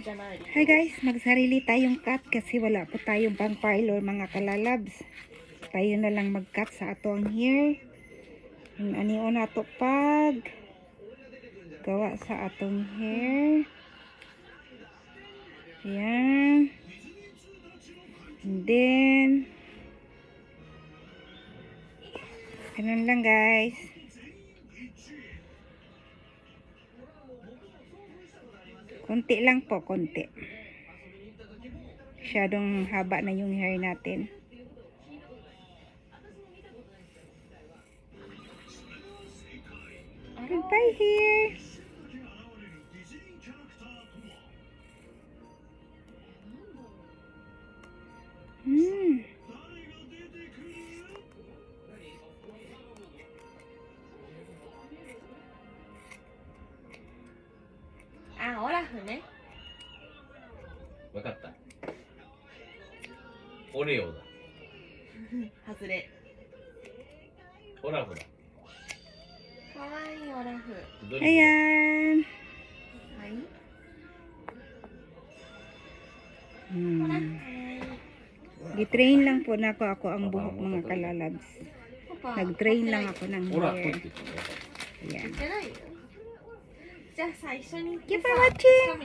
Hi guys, magsarili tayong cut kasi wala po tayong pang parlor mga kalalabs. Tayo na lang mag-cut sa atong hair. Anion na to pag gawa sa atong hair. Ayan. And then ganun lang guys. Konti lang po, konti. Masyadong haba na yung hair natin. Goodbye hair.オラフね。わかった。オレオだ。外れ。オラフだ。かわいいオラフ。ドリル Ayan. はい。 Gitrain lang po na ako ang buhok mga kalalabs. パパ。 Nag-train lang ako ng オラフっ hair. て言ってたよ。 Ayan. じゃないよ。じゃあさ、一緒に行って Keep さ on watching.